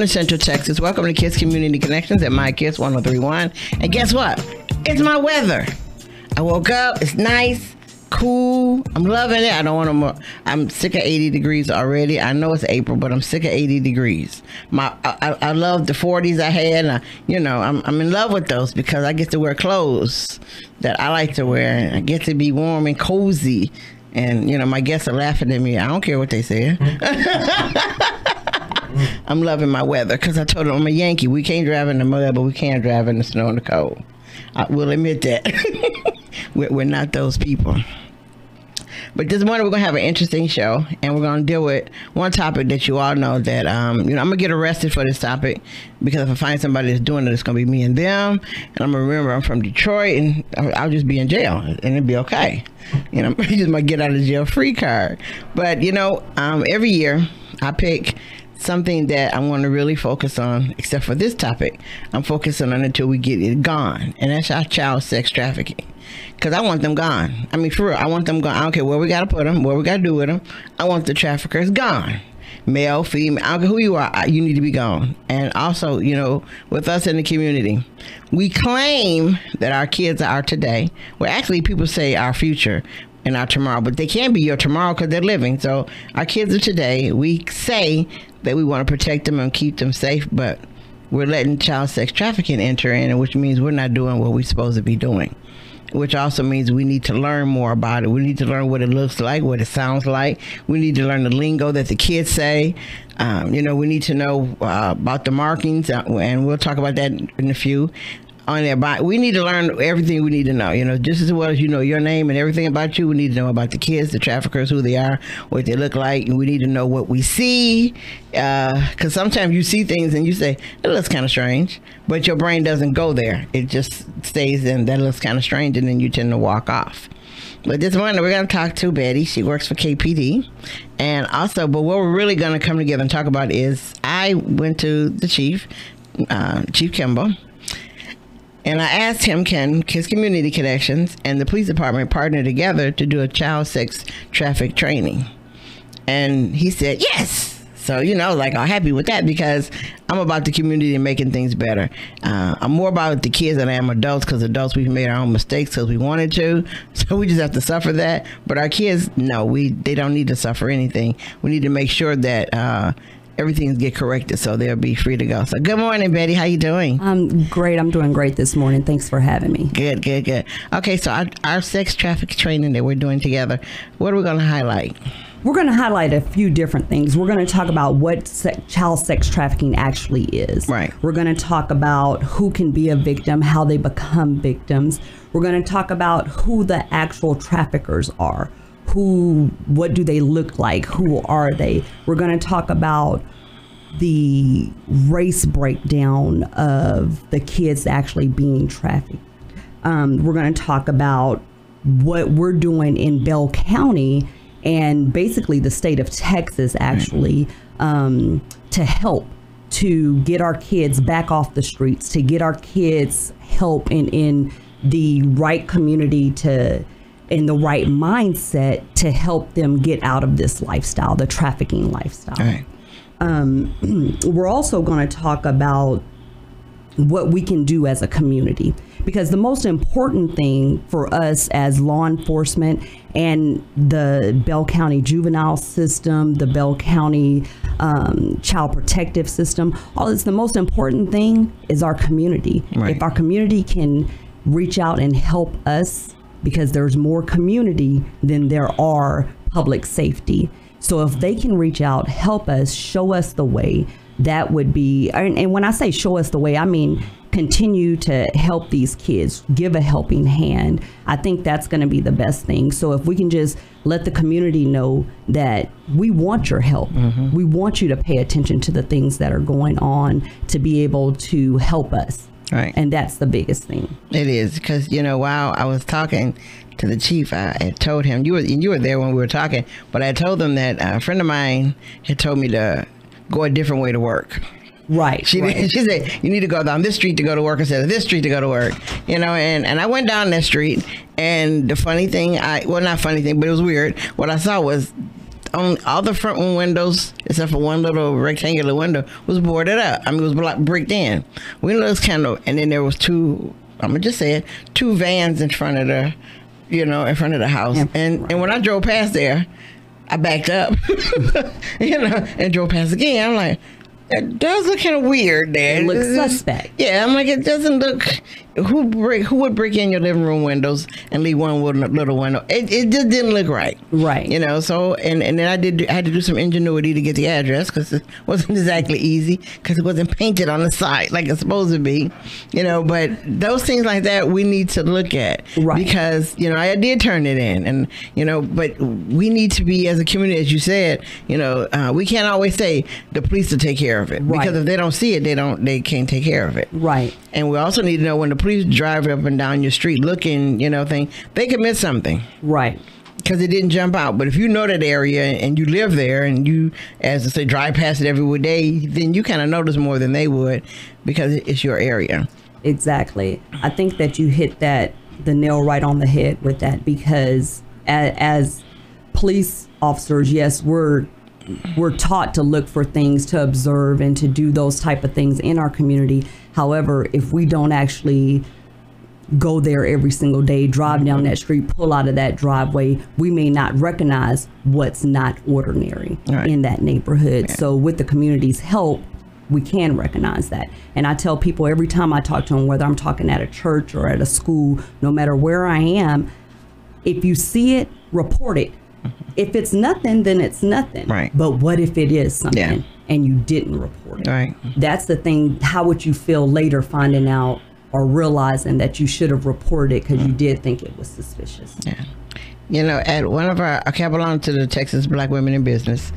morning, Central Texas. Welcome to Kids Community Connections at My Kids 1031. And guess what? It's my weather. I woke up. It's nice, cool. I'm loving it. I don't want to more. I'm sick of 80 degrees already. I know it's April, but I'm sick of 80 degrees. I love the 40s I had. And I'm in love with those because I get to wear clothes that I like to wear, and I get to be warm and cozy. And my guests are laughing at me. I don't care what they say. I'm loving my weather because I told them I'm a Yankee. We can't drive in the mud, but we can drive in the snow and the cold. I will admit that. We're not those people. But this morning we're going to have an interesting show, and we're going to deal with one topic that you all know that, I'm going to get arrested for this topic because if I find somebody that's doing it, it's going to be me and them. And I'm going to remember I'm from Detroit, and I'll just be in jail, and it'll be okay. I just might get out of jail free card. But, every year I pick something that I want to really focus on, except for this topic. I'm focusing on until we get it gone, and that's our child sex trafficking. Because I want them gone. I mean, for real, I want them gone. I don't care where we got to put them, what we got to do with them. I want the traffickers gone. Male, female, I don't care who you are, you need to be gone. And also, with us in the community, we claim that our kids are today. Well, actually, people say our future and our tomorrow, but they can't be your tomorrow because they're living. So our kids are today. We say that we want to protect them and keep them safe, but we're letting child sex trafficking enter in, which means we're not doing what we're supposed to be doing. Which also means we need to learn more about it. We need to learn what it looks like, what it sounds like. We need to learn the lingo that the kids say. We need to know about the markings, and we'll talk about that in a few. On their body, we need to learn everything we need to know. Just as well as your name and everything about you. We need to know about the kids, the traffickers, who they are, what they look like, and we need to know what we see. Because sometimes you see things and you say it looks kind of strange, but your brain doesn't go there. It just stays in that looks kind of strange, and then you tend to walk off. But this morning we're going to talk to Betty. She works for KPD, and also, but what we're really going to come together and talk about is I went to the chief, Chief Kimball. And I asked him, can Kids Community Connections and the police department partner together to do a child sex traffic training? And he said, yes. So, I'm happy with that because I'm about the community and making things better. I'm more about the kids than I am adults because adults, we've made our own mistakes because we wanted to. So we just have to suffer that. But our kids, no, they don't need to suffer anything. We need to make sure that everything get corrected so they'll be free to go. So good morning, Betty. How you doing? I'm great. I'm doing great this morning. Thanks for having me. Good. Okay, so our sex trafficking training that we're doing together, what are we going to highlight? We're going to highlight a few different things. We're going to talk about what child sex trafficking actually is. Right. We're going to talk about who can be a victim, how they become victims. We're going to talk about who the actual traffickers are. What do they look like? Who are they? We're going to talk about the race breakdown of the kids actually being trafficked. We're going to talk about what we're doing in Bell County and basically the state of Texas actually to help to get our kids back off the streets, to get our kids help in the right community in the right mindset to help them get out of this lifestyle, the trafficking lifestyle. All right. We're also going to talk about what we can do as a community, because the most important thing for us as law enforcement and the Bell County juvenile system, the Bell County child protective system, all this, the most important thing is our community. Right. If our community can reach out and help us, because there's more community than there are public safety. So if they can reach out, help us, show us the way, that would be, and when I say show us the way, I mean continue to help these kids, give a helping hand. I think that's going to be the best thing. So if we can just let the community know that we want your help, we want you to pay attention to the things that are going on to be able to help us. Right. And that's the biggest thing. It is, because, while I was talking to the chief, I had told him, you were there when we were talking, but I told him that a friend of mine had told me to go a different way to work. Right. She said, you need to go down this street to go to work instead of this street to go to work. And I went down that street, and the funny thing, not funny thing, but it was weird. What I saw was all the front windows, except for one little rectangular window, was boarded up. I mean, it was bricked in. Windows kind of, and then there was two, I'm going to just say it, two vans in front of the, in front of the house. Yeah. And when I drove past there, I backed up, and drove past again. I'm like, it does look kind of weird there. It looks suspect. Yeah, I'm like, it doesn't look. Who would break in your living room windows and leave one little window? It just didn't look right. Right. So and then I had to do some ingenuity to get the address, because it wasn't exactly easy, because it wasn't painted on the side like it's supposed to be. But those things like that we need to look at. Right. Because I did turn it in, and but we need to be, as a community, as you said, we can't always say the police will take care of it. Right. Because if they don't see it, they can't take care of it. Right. And we also need to know, when the police drive up and down your street looking, they could miss something. Right. Because it didn't jump out. But if you know that area and you live there and you, as I say, drive past it every day, then you kind of notice more than they would, because it's your area. Exactly. I think that you hit the nail right on the head with that, because as police officers, yes, we're taught to look for things, to observe, and to do those type of things in our community. However, if we don't actually go there every single day, drive down that street, pull out of that driveway, we may not recognize what's not ordinary in that neighborhood. Yeah. So with the community's help, we can recognize that. And I tell people every time I talk to them, whether I'm talking at a church or at a school, no matter where I am, if you see it, report it. If it's nothing, then it's nothing. Right. But what if it is something and you didn't report it? Right. That's the thing. How would you feel later finding out or realizing that you should have reported it because you did think it was suspicious? Yeah. At one of I belong to the Texas Black Women in Business,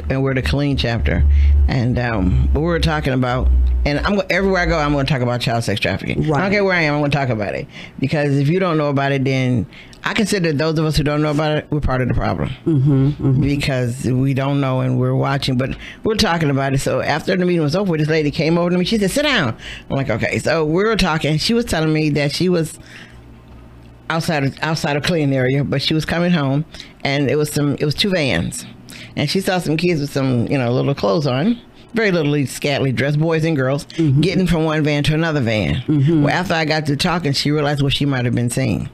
and we're the Killeen chapter, and we were talking about, and everywhere I go, I'm going to talk about child sex trafficking. Right. I don't care where I am, I'm going to talk about it, because if you don't know about it, then I consider those of us who don't know about it, we're part of the problem. Because we don't know and we're watching, but we're talking about it. So after the meeting was over, this lady came over to me. She said, "Sit down." I'm like, okay. So we were talking. She was telling me that she was outside of Killeen area, but she was coming home, and it was two vans, and she saw some kids with some little clothes on, very little scantily dressed, boys and girls, getting from one van to another van. Well, after I got to talking, she realized what she might have been seeing.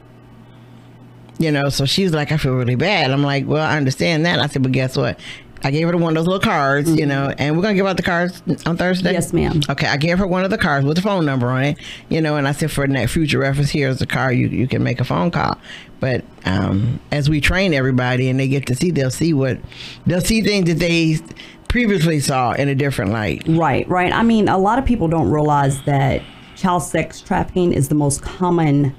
So she was like, "I feel really bad." I'm like, "Well, I understand that." I said, "But guess what? I gave her one of those little cards, and we're going to give out the cards on Thursday." Yes, ma'am. Okay, I gave her one of the cards with the phone number on it, and I said, for that future reference, here's the card, you can make a phone call. But as we train everybody and they get to see, they'll see things that they previously saw in a different light. Right. I mean, a lot of people don't realize that child sex trafficking is the most common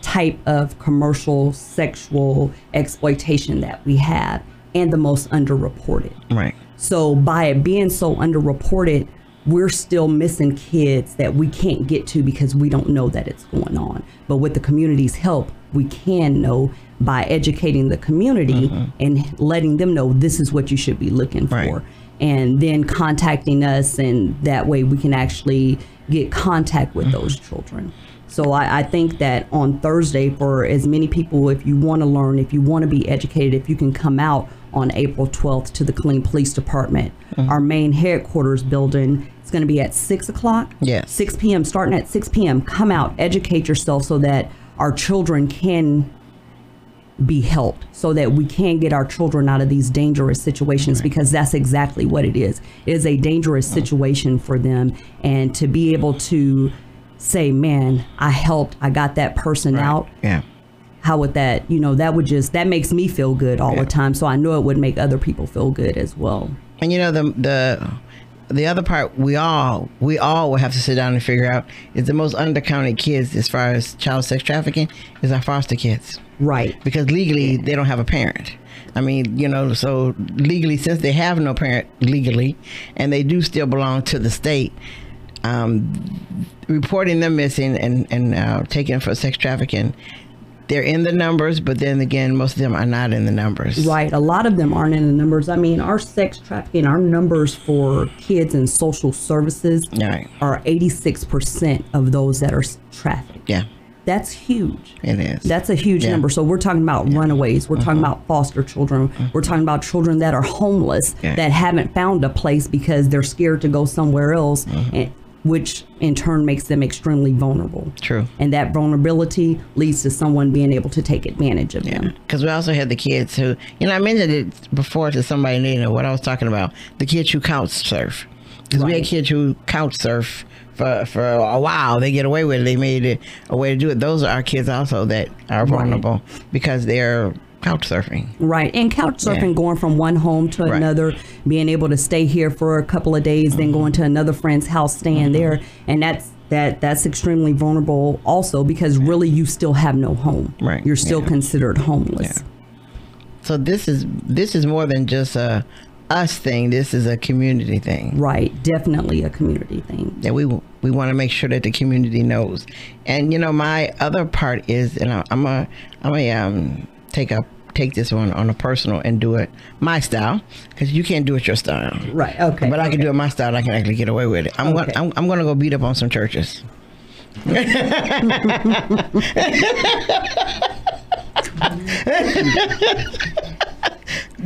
type of commercial sexual exploitation that we have, and the most underreported. Right. So by it being so underreported, we're still missing kids that we can't get to because we don't know that it's going on. But with the community's help, we can know by educating the community and letting them know this is what you should be looking for. And then contacting us, and that way we can actually get contact with those children. So I think that on Thursday, for as many people, if you want to learn, if you want to be educated, if you can come out on April 12th to the Killeen Police Department, our main headquarters building, it's going to be at 6 o'clock. Yes. 6 p.m. Starting at 6 p.m. Come out, educate yourself so that our children can be helped, so that we can get our children out of these dangerous situations, because that's exactly what it is. It is a dangerous situation for them, and to be able to say, "Man, I helped, I got that person out." Yeah. How would that, that makes me feel good all the time. So I know it would make other people feel good as well. And the other part we all will have to sit down and figure out is the most undercounted kids as far as child sex trafficking is our foster kids. Right. Because legally they don't have a parent. I mean, so legally, since they have no parent legally, and they do still belong to the state, reporting them missing and taken for sex trafficking, they're in the numbers, but then again, most of them are not in the numbers. Right. A lot of them aren't in the numbers. I mean, our sex trafficking, our numbers for kids in social services are 86% of those that are trafficked. Yeah. That's huge. It is. That's a huge number. So we're talking about runaways. We're talking about foster children. We're talking about children that are homeless, that haven't found a place because they're scared to go somewhere else, and, which in turn makes them extremely vulnerable. True. And that vulnerability leads to someone being able to take advantage of them. Because we also had the kids who, I mentioned it before to somebody, and they know what I was talking about. The kids who couch surf. Because we had kids who couch surf for a while. They get away with it. They made it a way to do it. Those are our kids also that are vulnerable because they're couch surfing. Right. And couch surfing, going from one home to another, being able to stay here for a couple of days, then going to another friend's house, staying there. And that's extremely vulnerable also, because really you still have no home. Right. You're still considered homeless. So this is more than just a us thing. This is a community thing. Right. Definitely a community thing. That we want to make sure that the community knows. And my other part is, and I'm a take this one on a personal and do it my style, because you can't do it your style. Right. Okay. But I can do it my style. I can actually get away with it. I'm going to go beat up on some churches.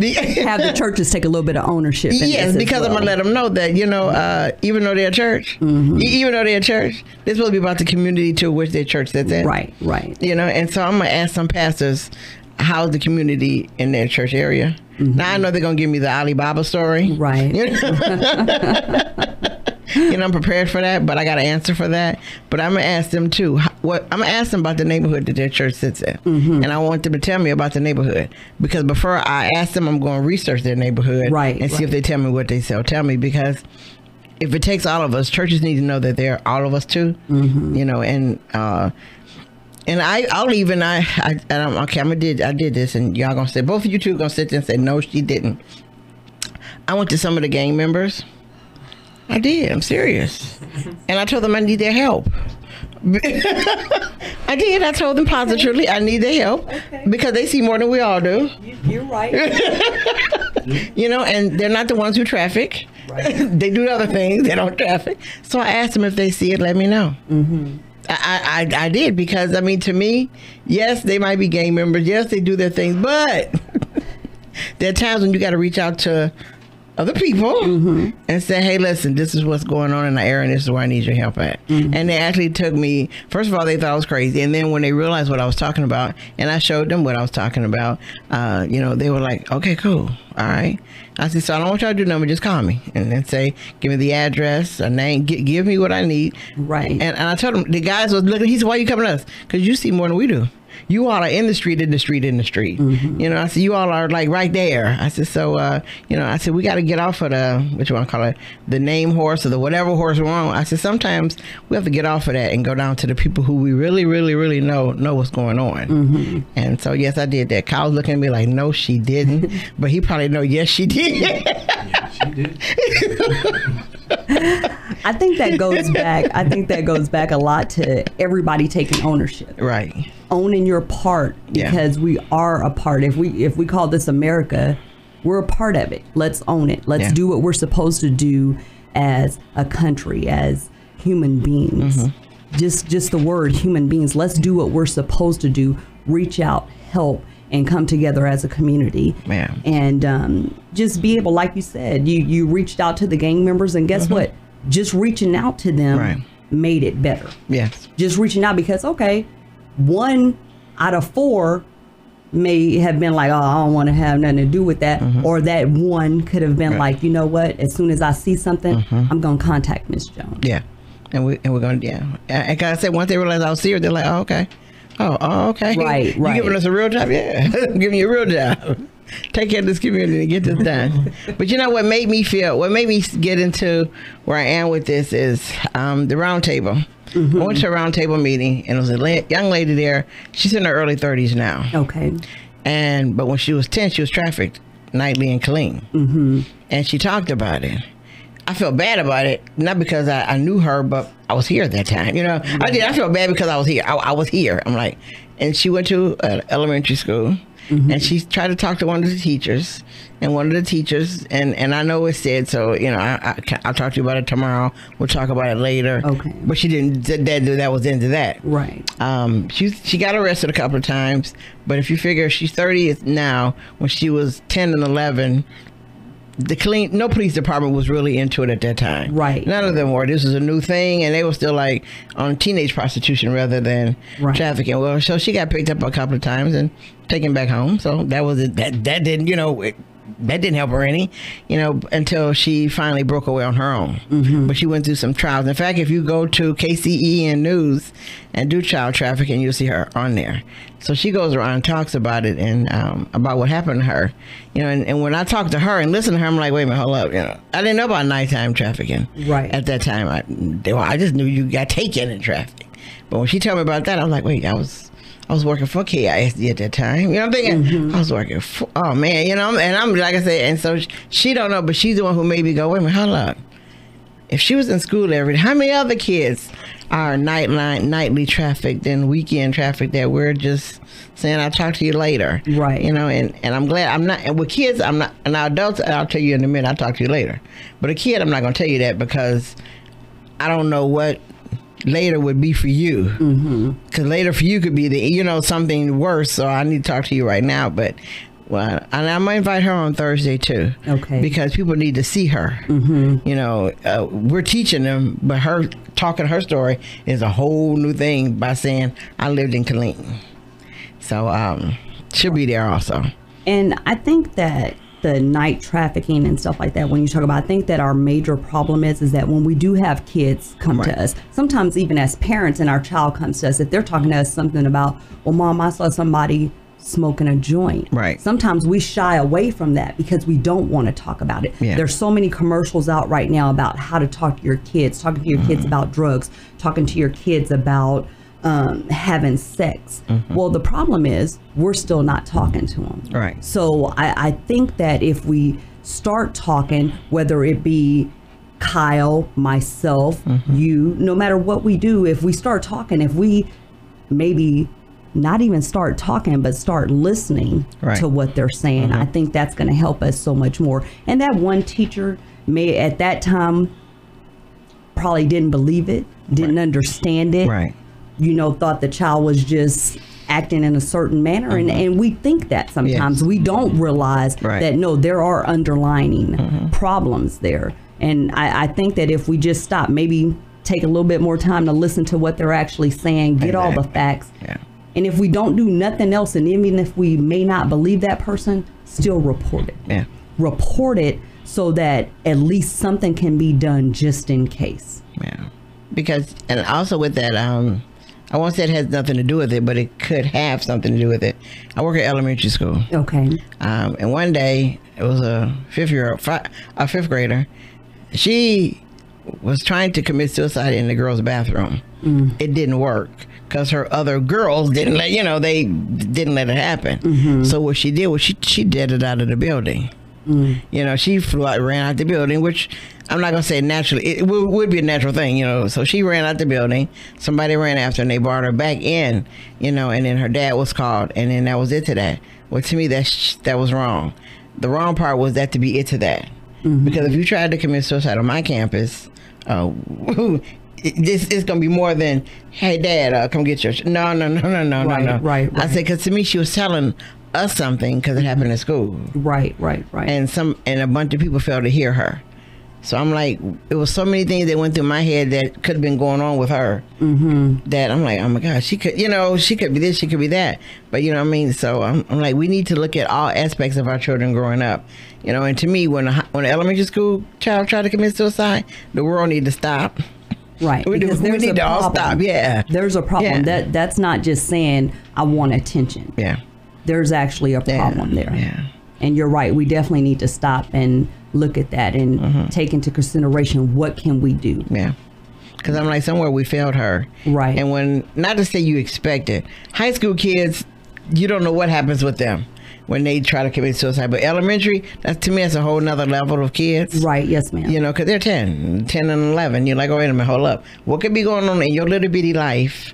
Have the churches take a little bit of ownership. Yes, because I'm gonna let them know that even though they're a church, they're supposed to be about the community to which their church that's in. Right. And so I'm gonna ask some pastors, how's the community in their church area? Now I know they're gonna give me the Alibaba story. Right. I'm prepared for that, but I got to answer for that. But I'm gonna ask them too. I'm gonna ask them about the neighborhood that their church sits in, and I want them to tell me about the neighborhood, because before I ask them, I'm going to research their neighborhood and see if they tell me what they tell me. Because if it takes all of us, churches need to know that they're all of us too. And I'll even I did this, and y'all gonna say, both of you two gonna sit there and say, no, she didn't. I went to some of the gang members. I did. I'm serious. And I told them I need their help. I did. I told them positively I need their help because they see more than we all do. You're right. And they're not the ones who traffic. Right. They do other things. They don't traffic. So I asked them if they see it, let me know. I did, because to me, yes, they might be gang members. Yes, they do their things, but there are times when you got to reach out to other people and say, hey, listen, this is what's going on in the area, and this is where I need your help at. And they actually took me, first of all, they thought I was crazy, and then when they realized what I was talking about, and I showed them what I was talking about, they were like, okay, cool, all right. I said, so I don't want y'all to do nothing, just call me and then say, give me the address, a name, give me what I need. Right. And I told them, the guys was looking, he said, why are you coming to us? Because you see more than we do. You all are in the street. I said, you all are like right there. I said, so, I said, we got to get off of the name horse or the whatever horse we're on. I said, sometimes we have to get off of that and go down to the people who we really, really, really know what's going on. And so, yes, I did that. Kyle's looking at me like, no, she didn't. But he probably know, yes, she did. Yeah, she did. I think that goes back a lot to everybody taking ownership. Right. Owning your part, because we are a part. If we call this America, we're a part of it. Let's own it. Let's do what we're supposed to do as a country, as human beings. Just the word human beings. Let's do what we're supposed to do. Reach out, help, and come together as a community. And just be able, like you said, you reached out to the gang members, and guess what? Just reaching out to them made it better. Yes. Just reaching out, because, okay, 1 out of 4 may have been like, oh, I don't want to have nothing to do with that. Or that one could have been like, you know what? As soon as I see something, I'm going to contact Miss Jones. Yeah. And we're going to, And like I said, once they realized I was serious, they're like, oh, okay. Oh, okay. Right. You giving us a real job? Yeah. I'm giving you a real job. Take care of this community and get this done. But what made me get into where I am with this is the round table. I went to a round table meeting, and there was a young lady there. She's in her early 30s now. Okay. But when she was 10, she was trafficked nightly in Killeen. And she talked about it. I felt bad about it, not because I knew her, but I was here at that time. I felt bad because I was here. I was here. I'm like, and she went to an elementary school. and she tried to talk to one of the teachers, and I know it said, so, you know, I'll talk to you about it tomorrow. We'll talk about it later. Okay. But she didn't, that was into that. Right. She got arrested a couple of times, but if you figure she's 30 now, when she was 10 and 11, no police department was really into it at that time. Right. None of them were. This was a new thing, and they were still like on teenage prostitution rather than trafficking. Well, so she got picked up a couple of times and taken back home. So that was it. That didn't, you know, that didn't help her any, you know, until she finally broke away on her own. But she went through some trials. In fact, if you go to KCEN News and do child trafficking, you'll see her on there. So she goes around and talks about it and about what happened to her, you know. And when I talk to her and listen to her, I'm like, wait a minute, hold up, you know. I didn't know about nighttime trafficking. Right. At that time, I just knew you got taken in traffic. But when she told me about that, I was like, wait, I was working for KISD at that time. You know, I'm thinking, I was working for, oh man, you know, and I'm like I said, and so she don't know, but she's the one who made me go, wait a minute, hold up. If she was in school every day, how many other kids are nightly trafficked and weekend trafficked that we're just saying, I'll talk to you later. Right. You know, and I'm glad I'm not, and with kids, I'm not, and adults, I'll tell you in a minute, I'll talk to you later. But a kid, I'm not going to tell you that because I don't know what later would be for you, because later for you could be the, you know, something worse. So I need to talk to you right now. But well, and I'm gonna invite her on Thursday too. Okay. Because people need to see her. You know, we're teaching them, but her talking her story is a whole new thing by saying I lived in Killeen. So she'll be there also. And I think that the night trafficking and stuff like that, when you talk about, I think that our major problem is that when we do have kids come to us, sometimes even as parents and our child comes to us, if they're talking to us something about, well, Mom, I saw somebody smoking a joint. Right. Sometimes we shy away from that because we don't want to talk about it. Yeah. There's so many commercials out right now about how to talk to your kids, talking to your kids about drugs, talking to your kids about having sex. Well, the problem is we're still not talking to them. Right. So I think that if we start talking, whether it be Kyle, myself, you, no matter what we do, if we start talking, if we maybe not even start talking, but start listening to what they're saying, I think that's going to help us so much more. And that one teacher may at that time probably didn't believe it, didn't understand it. Right. You know, thought the child was just acting in a certain manner. And we think that sometimes. We don't realize that, no, there are underlying problems there. And I think that if we just stop, maybe take a little bit more time to listen to what they're actually saying, get all the facts. And if we don't do nothing else, and even if we may not believe that person, still report it. Report it so that at least something can be done just in case. Because, and also with that, I won't say it has nothing to do with it, but it could have something to do with it. I work at elementary school. Okay. And one day, it was a fifth grader. She was trying to commit suicide in the girls' bathroom. It didn't work because her other girls didn't let, you know, they didn't let it happen. So what she did was she jetted out of the building. You know, she flew out, ran out the building, which I'm not going to say naturally. It would be a natural thing, you know. So she ran out the building. Somebody ran after her, and they brought her back in, you know, and then her dad was called, and then that was it to that. Well, to me, that was wrong. The wrong part was that to be it to that. Because if you tried to commit suicide on my campus, it's going to be more than, hey, Dad, come get your... No. Right. I said, because to me, she was telling us something because it happened in school. Right. And a bunch of people failed to hear her. So I'm like, it was so many things that went through my head that could have been going on with her. That I'm like, oh my gosh, she could, you know, she could be this, she could be that. But you know what I mean? So I'm like, we need to look at all aspects of our children growing up. You know, and to me, when an elementary school child tried to commit suicide, the world need to stop. Right. We need to all stop. Yeah. There's a problem. That's not just saying, I want attention. Yeah. There's actually a problem there. Yeah. And you're right. We definitely need to stop and look at that and take into consideration what can we do. Yeah. Because I'm like, somewhere we failed her. Right. And when, not to say you expect it, high school kids, you don't know what happens with them when they try to commit suicide. But elementary, to me, that's a whole nother level of kids. Right. Yes, ma'am. You know, because they're 10 and 11. You're like, oh, wait a minute, hold up. What could be going on in your little bitty life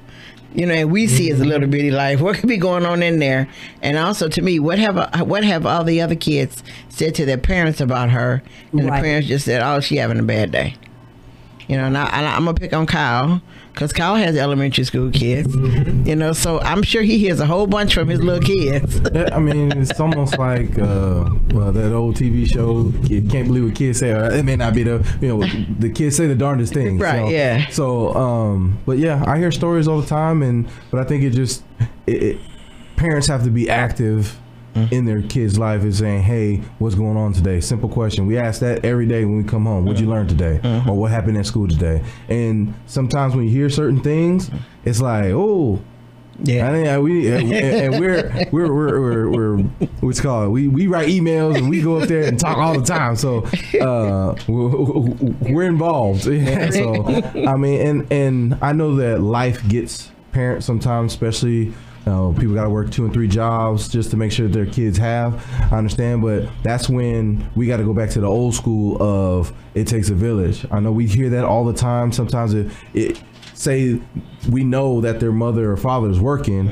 You know, and we see as a little bitty life what could be going on in there. And also, to me, what have all the other kids said to their parents about her, and the parents just said, "Oh, she having a bad day." You know, and I'm gonna pick on Kyle because Kyle has elementary school kids. You know, so I'm sure he hears a whole bunch from his little kids. I mean, it's almost like that old TV show. You can't believe what kids say. It may not be the kids say the darndest things. Right. So, yeah. So, but yeah, I hear stories all the time, but I think parents have to be active in their kids' life is saying, "Hey, what's going on today?" Simple question. We ask that every day when we come home. What'd you learn today? Or what happened at school today? And sometimes when you hear certain things, it's like, oh, yeah. We're what's called. We write emails and we go up there and talk all the time. So we're involved. So I mean, and I know that life gets parents sometimes, especially. People got to work 2 and 3 jobs just to make sure that their kids have. I understand, but that's when we got to go back to the old school of it takes a village. I know we hear that all the time. Sometimes it say we know that their mother or father is working.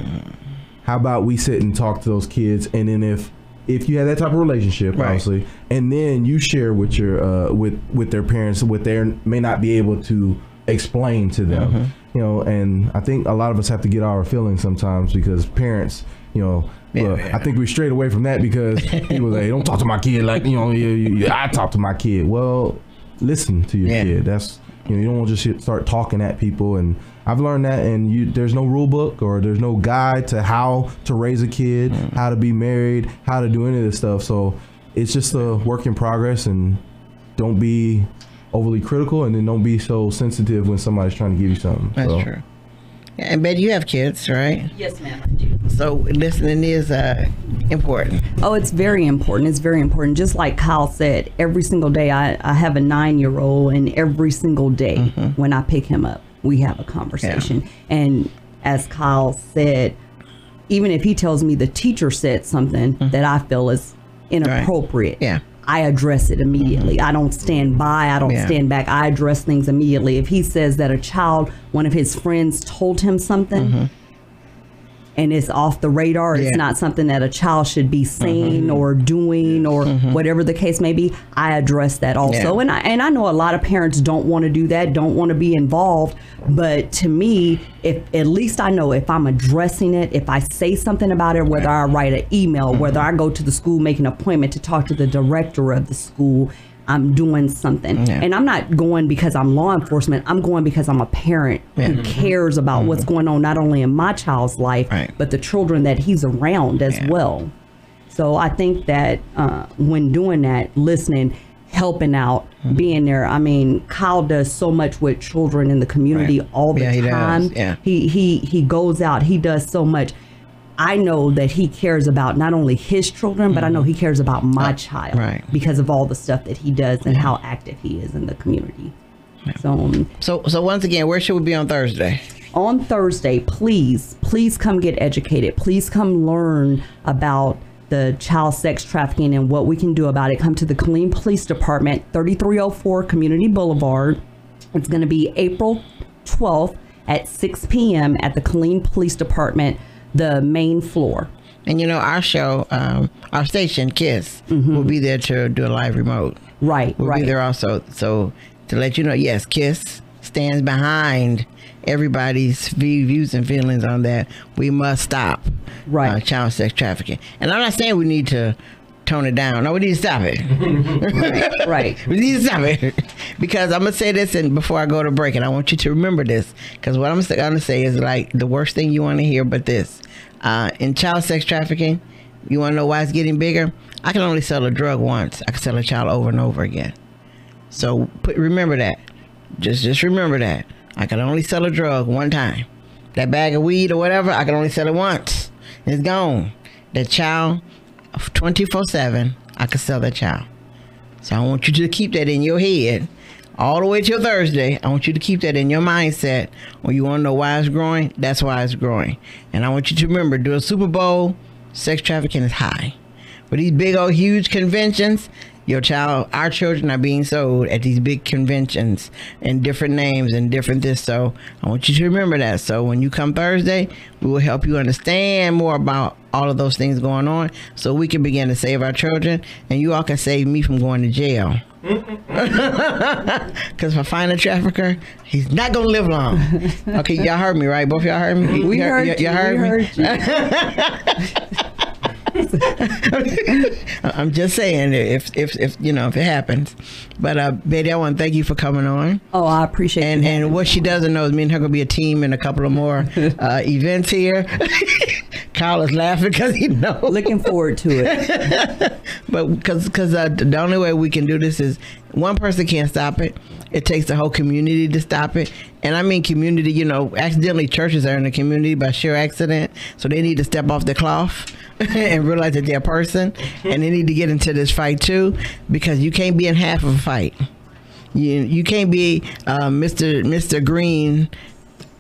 How about we sit and talk to those kids, and then if you have that type of relationship, obviously, and then you share with your with their parents what they may not be able to explain to them. You know, and I think a lot of us have to get our feelings sometimes because parents, I think we're straight away from that because people say, don't talk to my kid like, I talk to my kid. Well, listen to your kid. That's, you don't want to just start talking at people. And I've learned that, and there's no rule book or there's no guide to how to raise a kid, how to be married, how to do any of this stuff. So it's just a work in progress, and don't be overly critical, and then don't be so sensitive when somebody's trying to give you something. That's true. Yeah, and Betty, you have kids, right? Yes, ma'am, I do. So listening is important. Oh, it's very important. It's very important. Just like Kyle said, every single day I have a 9-year-old, and every single day when I pick him up, we have a conversation. Yeah. And as Kyle said, even if he tells me the teacher said something that I feel is inappropriate, I address it immediately. I don't stand by. I don't stand back. I address things immediately. If he says that one of his friends told him something and it's off the radar, it's not something that a child should be saying or doing or whatever the case may be, I address that also. And I know a lot of parents don't want to do that, don't want to be involved. But to me, at least I know if I'm addressing it, if I say something about it, whether I write an email, whether I go to the school, make an appointment to talk to the director of the school, I'm doing something. And I'm not going because I'm law enforcement. I'm going because I'm a parent who cares about what's going on, not only in my child's life, but the children that he's around as well. So I think that when doing that, listening, helping out, being there. I mean, Kyle does so much with children in the community all the time. He goes out, he does so much. I know that he cares about not only his children, but I know he cares about my child because of all the stuff that he does and how active he is in the community. So once again, where should we be on Thursday? On Thursday, please come get educated. Please come learn about the child sex trafficking and what we can do about it. Come to the Killeen Police Department, 3304 Community Boulevard. It's going to be April 12th at 6 p.m. at the Killeen Police Department, the main floor. And our show, our station, KISS, will be there to do a live remote. We'll be there also. So to let you know, yes, KISS stands behind everybody's views and feelings on that. We must stop child sex trafficking. And I'm not saying we need to tone it down. No, we need to stop it. We need to stop it. Because I'm going to say this and before I go to break, and I want you to remember this, because what I'm going to say is like the worst thing you want to hear, but this. In child sex trafficking, you want to know why it's getting bigger? I can only sell a drug once. I can sell a child over and over again. So remember that. Just remember that. I can only sell a drug one time. That bag of weed or whatever, I can only sell it once. It's gone. The child, 24/7, I can sell that child. So I want you to keep that in your head all the way till Thursday. I want you to keep that in your mindset. When you want to know why it's growing, that's why it's growing. And I want you to remember, during Super Bowl, sex trafficking is high. For these big old huge conventions, our children are being sold at these big conventions and different names and different this. So I want you to remember that. So when you come Thursday, we will help you understand more about all of those things going on so we can begin to save our children, and you all can save me from going to jail. Because if I find a trafficker, he's not going to live long. Okay, y'all heard me, right? Both y'all heard me? We heard you. I'm just saying if if it happens. But Betty, I want to thank you for coming on. Oh, I appreciate it. And what she doesn't know is me and her gonna be a team in a couple of more events here. Kyle is laughing because he knows. Looking forward to it. But because the only way we can do this is one person can't stop it. It takes the whole community to stop it. And I mean community, accidentally churches are in the community by sheer accident. So they need to step off the cloth and realize that they're a person. And they need to get into this fight too, because you can't be in half of a fight. You can't be Mr. Green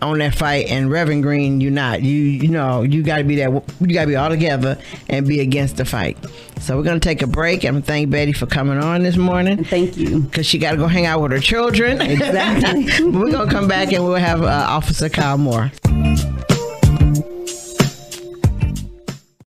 on that fight and Reverend Green, you're not. You got to be there. You got to be all together and be against the fight. So we're going to take a break and thank Betty for coming on this morning. Thank you. Because she got to go hang out with her children. Exactly. We're going to come back and we'll have Officer Kyle Moore.